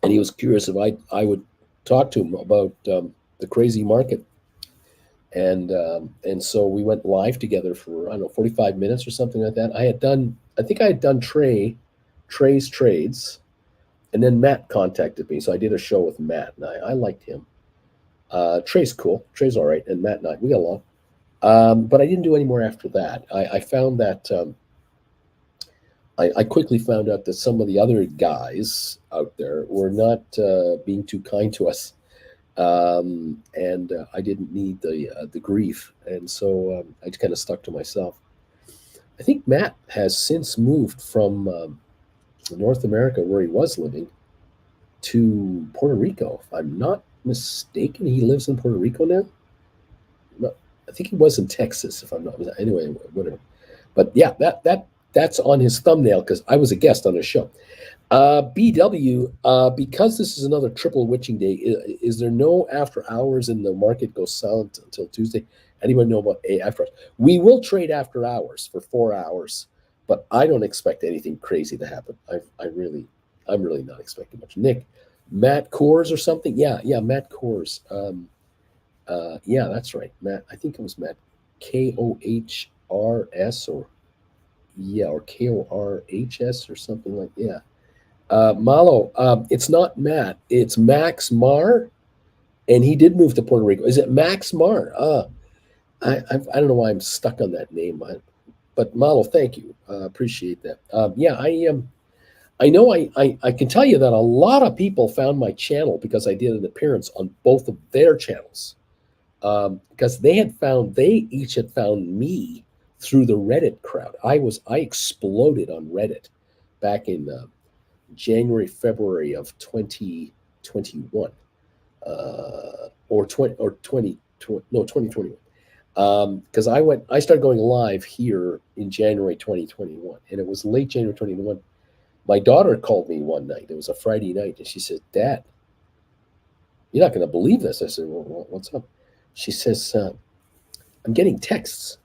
and he was curious if I would talk to him about the crazy market. And so we went live together for, I don't know, 45 minutes or something like that. I think I had done Trey's trades, and then Matt contacted me. So I did a show with Matt, and I liked him. Trey's cool. Trey's all right. And Matt and I, we got along. But I didn't do any more after that. I found that I quickly found out that some of the other guys out there were not being too kind to us. And I didn't need the grief, and so I just kind of stuck to myself. I think Matt has since moved from North America, where he was living, to Puerto Rico. If I'm not mistaken, he lives in Puerto Rico now. No, I think he was in Texas, if I'm not mistaken. Anyway, whatever. But yeah, that's on his thumbnail because I was a guest on his show. BW, because this is another triple witching day, is there no after hours and the market goes silent until Tuesday? Anybody know about after hours? We will trade after hours for 4 hours, but I don't expect anything crazy to happen. I'm really not expecting much. Nick, Matt Kors or something? Yeah, Matt Kors. Yeah, that's right. Matt, I think it was Matt KOHRS or KORHS or something like that. Yeah. Malo, it's not Matt, it's Max Mar, and he did move to Puerto Rico. Is it Max Mar? I don't know why I'm stuck on that name, but but Malo, thank you. Appreciate that. Yeah, I know I can tell you that a lot of people found my channel because I did an appearance on both of their channels. Because they each had found me through the Reddit crowd. I exploded on Reddit back in January, February of 2021, or 2021. Because I started going live here in January 2021, and it was late January 2021. My daughter called me one night. It was a Friday night, and she said, "Dad, you're not going to believe this." I said, "Well, what's up?" She says, "I'm getting texts.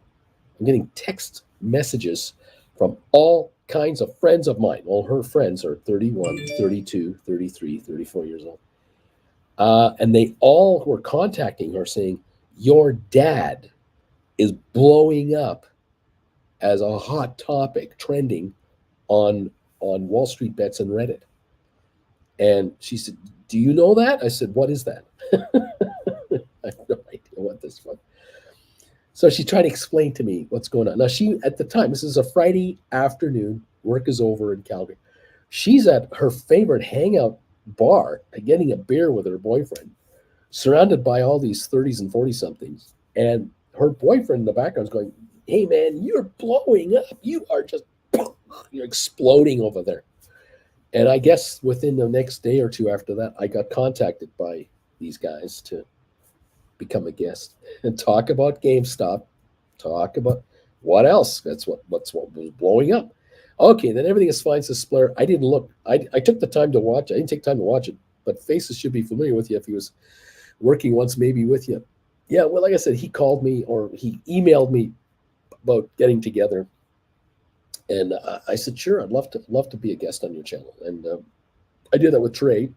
I'm getting text messages from all kinds of friends of mine. All her friends are 31, 32, 33, 34 years old. And they all were contacting her saying, your dad is blowing up as a hot topic trending on Wall Street Bets and Reddit." And she said, "Do you know that?" I said, "What is that?" I have no idea what this was. So she tried to explain to me what's going on. Now, she, at the time, this is a Friday afternoon, work is over in Calgary. She's at her favorite hangout bar getting a beer with her boyfriend, surrounded by all these 30s and 40 somethings. And her boyfriend in the background is going, "Hey, man, you're blowing up. You are just, you're exploding over there." And I guess within the next day or two after that, I got contacted by these guys to become a guest and talk about GameStop, talk about what else. That's what was blowing up. Okay, then everything is fine, says Splair. I didn't look. I took the time to watch. I didn't take time to watch it, but faces should be familiar with you if he was working once, maybe with you. Yeah, well, like I said, he called me or he emailed me about getting together, and I said, sure, I'd love to be a guest on your channel, and I did that with Trey.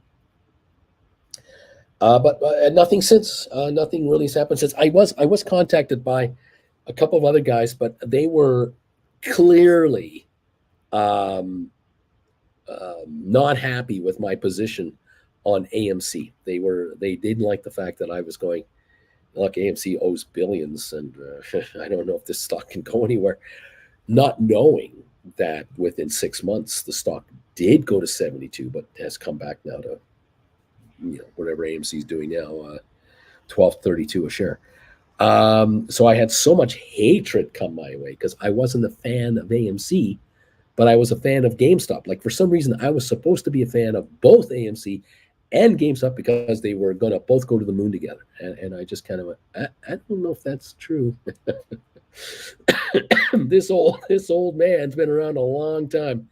But nothing since. Nothing really has happened since. I was contacted by a couple of other guys, but they were clearly not happy with my position on AMC. They didn't like the fact that I was going, look, AMC owes billions, and I don't know if this stock can go anywhere. Not knowing that within 6 months the stock did go to 72, but has come back now to whatever AMC is doing now, 12.32 a share. So I had so much hatred come my way because I wasn't a fan of AMC, but I was a fan of GameStop. Like, for some reason, I was supposed to be a fan of both AMC and GameStop because they were going to both go to the moon together. And I just kind of went, I don't know if that's true. This old man's been around a long time,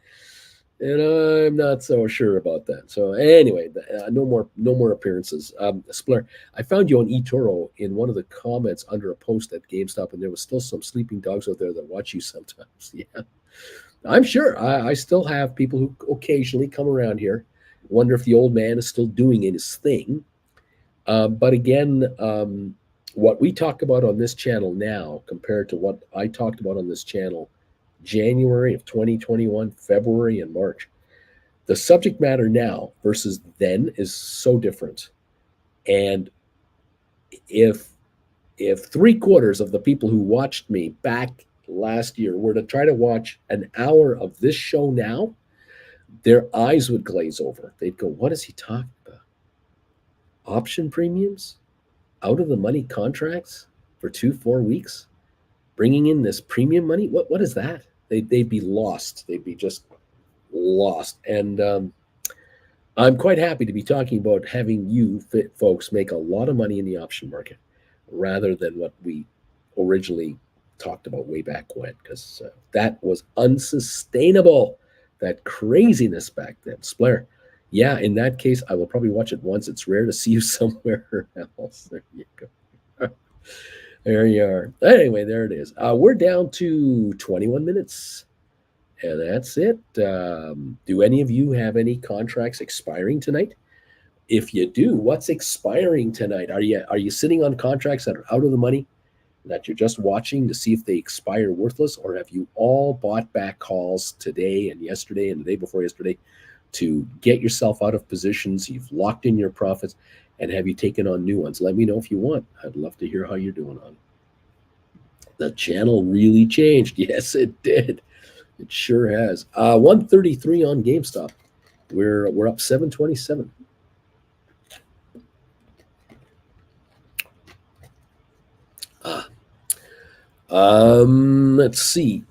and I'm not so sure about that. So anyway, no more appearances. Splair, I found you on eToro in one of the comments under a post at GameStop, and there was still some sleeping dogs out there that watch you sometimes. Yeah, I'm sure. I still have people who occasionally come around here, wonder if the old man is still doing his thing. But again, what we talk about on this channel now compared to what I talked about on this channel January of 2021, February and March, the subject matter now versus then is so different. And if 3/4 of the people who watched me back last year were to try to watch an hour of this show now, their eyes would glaze over. They'd go, what is he talking about? Option premiums? Out of the money contracts for 4 weeks? Bringing in this premium money? What is that? They'd be lost. They'd be just lost. And I'm quite happy to be talking about having you folks make a lot of money in the option market rather than what we originally talked about way back when, because that was unsustainable, that craziness back then. Splair, yeah, in that case, I will probably watch it once. It's rare to see you somewhere else. There you go. There you are. Anyway, there it is. We're down to 21 minutes, and that's it. Do any of you have any contracts expiring tonight? If you do, what's expiring tonight? Are you sitting on contracts that are out of the money that you're just watching to see if they expire worthless, or have you all bought back calls today and yesterday and the day before yesterday to get yourself out of positions? You've locked in your profits, and have you taken on new ones? Let me know if you want. I'd love to hear how you're doing on. The channel really changed. Yes, it did. It sure has. 133 on GameStop. We're up 727. Ah. Let's see.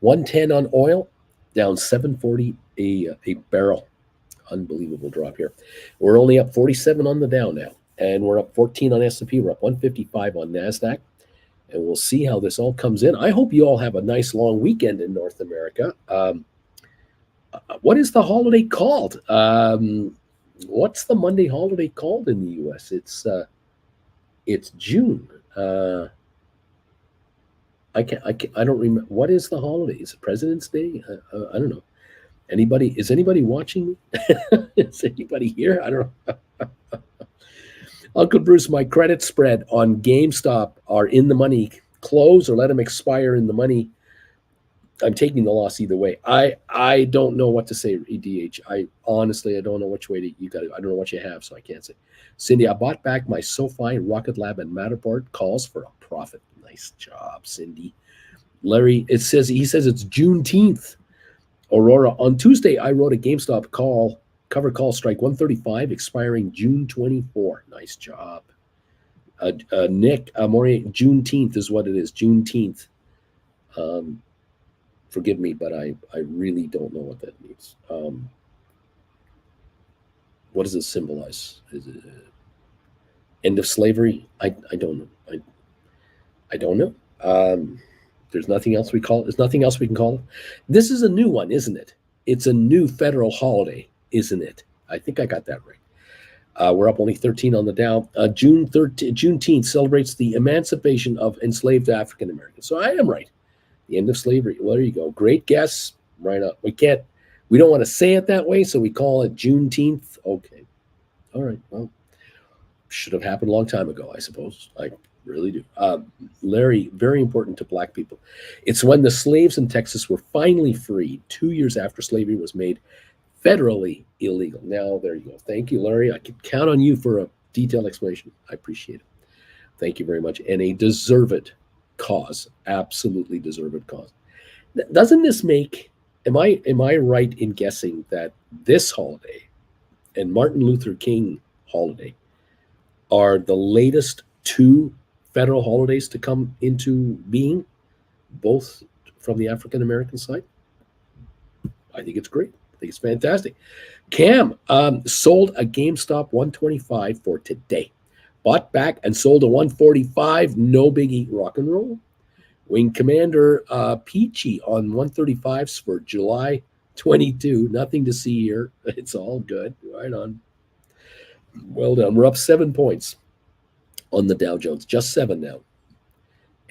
110 on oil, down 740 a barrel. Unbelievable drop here. We're only up 47 on the Dow now, and we're up 14 on S&P. We're up 155 on Nasdaq, and we'll see how this all comes in. I hope you all have a nice long weekend in North America. What is the holiday called? What's the Monday holiday called in the U.S.? It's June. I don't remember. What is the holiday? Is it President's Day? I don't know. Is anybody watching? Is anybody here? I don't know. Uncle Bruce, my credit spread on GameStop are in the money. Close or let them expire in the money. I'm taking the loss either way. I don't know what to say, EDH. I honestly don't know which way you got it. I don't know what you have, so I can't say. Cindy, I bought back my SoFi, Rocket Lab, and Matterport calls for a profit. Nice job, Cindy. Larry, he says it's Juneteenth. Aurora, on Tuesday, I wrote a GameStop cover call strike 135, expiring June 24. Nice job. Nick, Maury, Juneteenth is what it is. Juneteenth. Forgive me, but I really don't know what that means. What does it symbolize? Is it end of slavery? I don't know. I don't know. There's nothing else we call it. There's nothing else we can call it. This is a new one, isn't it? It's a new federal holiday, isn't it? I think I got that right. We're up only 13 on the Dow. Juneteenth celebrates the emancipation of enslaved African Americans. So I am right. The end of slavery. Well, there you go. Great guess. Right up. We don't want to say it that way, so we call it Juneteenth. Okay. All right. Well, should have happened a long time ago, I suppose. I really do. Larry, very important to Black people. It's when the slaves in Texas were finally freed 2 years after slavery was made federally illegal. Now, there you go. Thank you, Larry. I can count on you for a detailed explanation. I appreciate it. Thank you very much. And a deserved cause, absolutely deserved cause. Doesn't this make, am I right in guessing that this holiday and Martin Luther King holiday are the latest two federal holidays to come into being, both from the African American side? I think it's great. I think it's fantastic. Cam sold a GameStop 125 for today. Bought back and sold a 145. No biggie. Rock and roll. Wing Commander Peachy on 135s for July 22. Nothing to see here. It's all good. Right on. Well done. We're up 7 points on the Dow Jones. Just 7 now.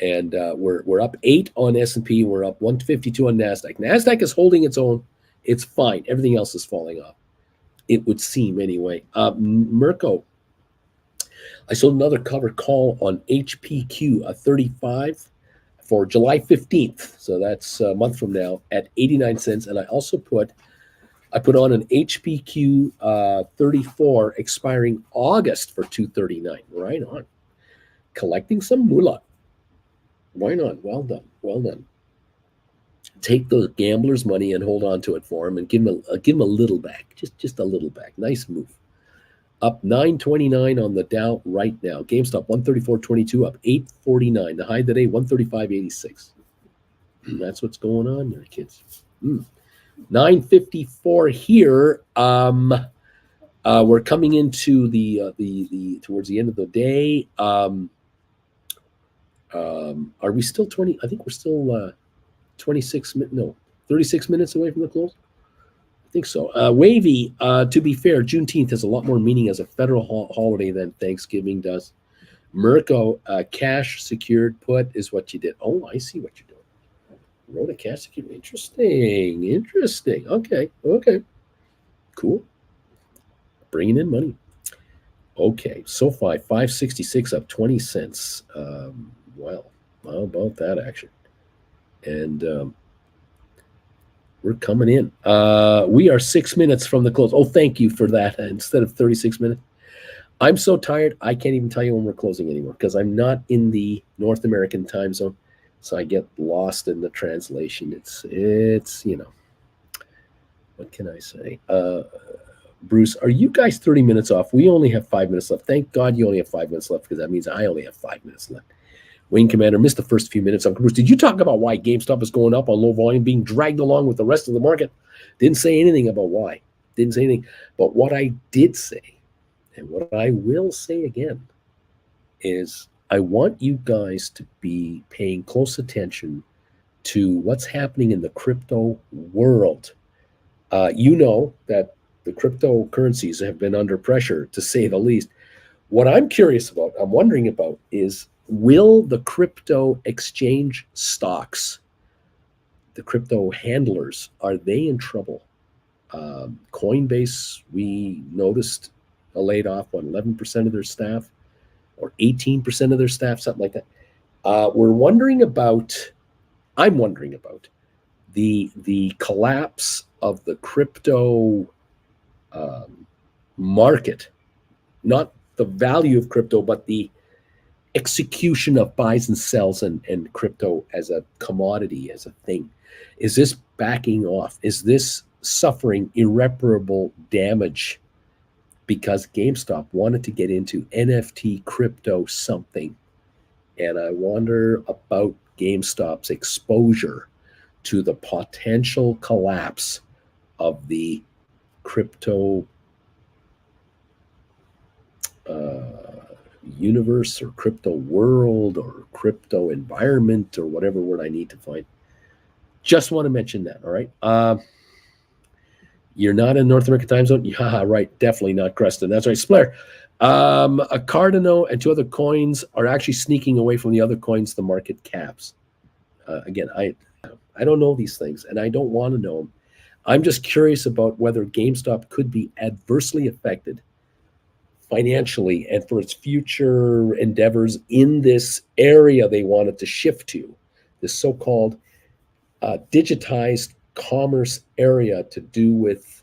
And we're up 8 on S&P. We're up 152 on Nasdaq. Nasdaq is holding its own. It's fine. Everything else is falling off. It would seem anyway. Mirko, I sold another cover call on HPQ, a 35 for July 15th. So that's a month from now at 89 cents. And I also put on an HPQ 34 expiring August for 239. Right on. Collecting some moolah. Why not? Well done. Well done. Take the gambler's money and hold on to it for him and give him a little back. Just a little back. Nice move. Up 929 on the Dow right now. GameStop 134.22 up 849. The high today 135.86. That's what's going on there, kids. 954 here. We're coming into the towards the end of the day. Are we still 20? I think we're still 36 minutes. No, 36 minutes away from the close. I think so. Wavy, to be fair, Juneteenth has a lot more meaning as a federal holiday than Thanksgiving does. Mirko, cash secured put is what you did. Oh, I see what you're doing. Wrote a cash secured. Interesting. Okay. Cool. Bringing in money. Okay, SoFi 566 up 20 cents. Well, how about that action? And we're coming in. We are 6 minutes from the close. Oh, thank you for that. Instead of 36 minutes. I'm so tired, I can't even tell you when we're closing anymore because I'm not in the North American time zone. So I get lost in the translation. It's what can I say? Bruce, are you guys 30 minutes off? We only have 5 minutes left. Thank God you only have 5 minutes left because that means I only have 5 minutes left. Wayne Commander missed the first few minutes. Uncle Bruce, did you talk about why GameStop is going up on low volume, being dragged along with the rest of the market? Didn't say anything about why. Didn't say anything. But what I did say, and what I will say again, is I want you guys to be paying close attention to what's happening in the crypto world. You know that the cryptocurrencies have been under pressure, to say the least. What I'm curious about, I'm wondering about, is will the crypto exchange stocks, the crypto handlers, are they in trouble? Coinbase, we noticed, laid off, 11% of their staff or 18% of their staff, something like that. I'm wondering about the collapse of the crypto market, not the value of crypto, but the execution of buys and sells and crypto as a commodity, as a thing. Is this backing off? Is this suffering irreparable damage because GameStop wanted to get into NFT crypto something? And I wonder about GameStop's exposure to the potential collapse of the crypto universe or crypto world or crypto environment or whatever word I need to find. Just want to mention that. All right. You're not in North American time zone? Yeah, right. Definitely not Creston. That's right. Splair. A Cardano and two other coins are actually sneaking away from the other coins, the market caps. Again, I don't know these things and I don't want to know them. I'm just curious about whether GameStop could be adversely affected financially and for its future endeavors in this area they wanted to shift to, this so-called digitized commerce area to do with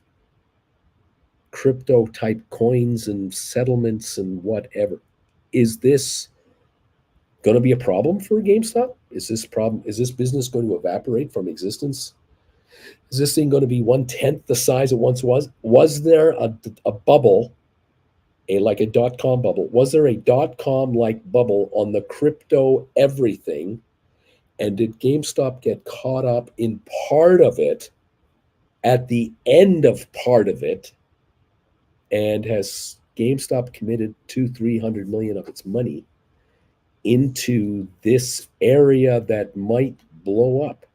crypto type coins and settlements and whatever. Is this going to be a problem for GameStop? Is this business going to evaporate from existence? Is this thing going to be 1/10 the size it once was? Was there a bubble, like a dot-com bubble? Was there a dot-com like bubble on the crypto everything? And did GameStop get caught up in part of it at the end of part of it? And has GameStop committed 200-300 million of its money into this area that might blow up?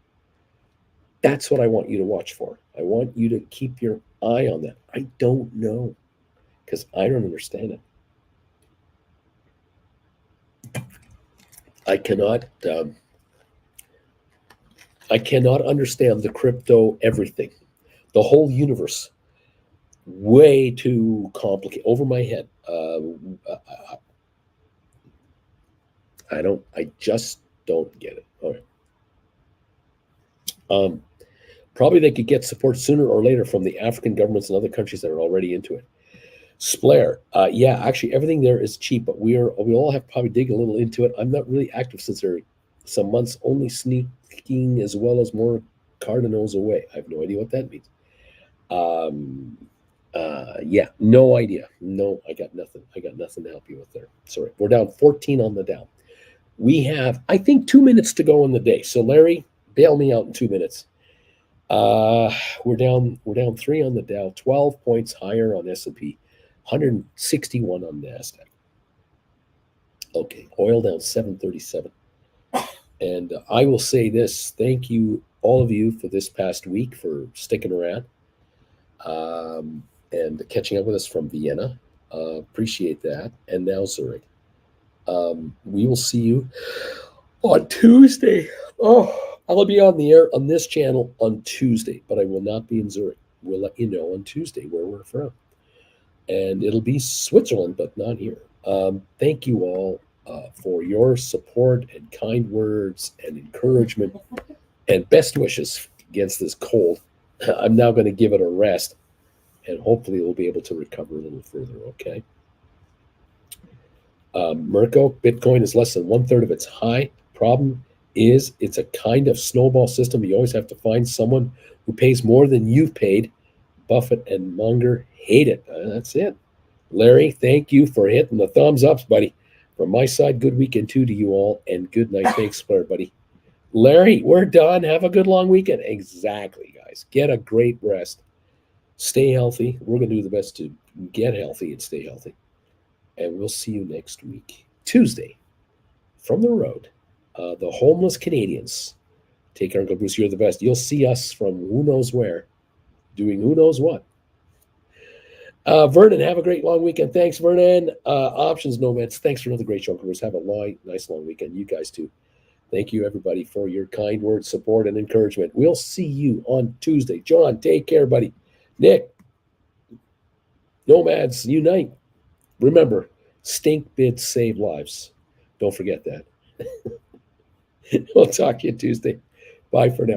That's what I want you to watch for. I want you to keep your eye on that. I don't know because I don't understand it. I cannot understand the crypto everything, the whole universe. Way too complicated, over my head. I just don't get it. All right. Probably they could get support sooner or later from the African governments and other countries that are already into it. Splair, yeah, actually everything there is cheap, but we all have to probably dig a little into it. I'm not really active since there are some months, only sneaking as well as more cardinals away. I have no idea what that means. Yeah, no idea. No, I got nothing. I got nothing to help you with there. Sorry. We're down 14 on the Dow. We have, I think, 2 minutes to go in the day. So Larry, bail me out in 2 minutes. We're down 3 on the Dow, 12 points higher on S&P, 161 on NASDAQ. Okay, oil down 737. And I will say this, thank you, all of you, for this past week for sticking around. And catching up with us from Vienna. Appreciate that. And now Zurich. We will see you on Tuesday. Oh, I'll be on the air on this channel on Tuesday, but I will not be in Zurich. We'll let you know on Tuesday where we're from. And it'll be Switzerland, but not here. Thank you all for your support and kind words and encouragement and best wishes against this cold. I'm now going to give it a rest. And hopefully we'll be able to recover a little further, okay? Mirko, Bitcoin is less than 1/3 of its high. Problem is, it's a kind of snowball system. You always have to find someone who pays more than you've paid. Buffett and Munger hate it. That's it. Larry, thank you for hitting the thumbs ups, buddy. From my side, good weekend too to you all, and good night. Thanks, Claire, buddy. Larry, we're done. Have a good long weekend. Exactly, guys. Get a great rest. Stay healthy. We're going to do the best to get healthy and stay healthy. And we'll see you next week, Tuesday, from the road. The homeless Canadians. Take care, Uncle Bruce. You're the best. You'll see us from who knows where, doing who knows what. Vernon, have a great long weekend. Thanks, Vernon. Options Nomads, thanks for another great show, Uncle Bruce. Have a nice long weekend. You guys too. Thank you, everybody, for your kind words, support, and encouragement. We'll see you on Tuesday. John, take care, buddy. Nick, Nomads, unite. Remember, stink bids save lives. Don't forget that. We'll talk to you Tuesday. Bye for now.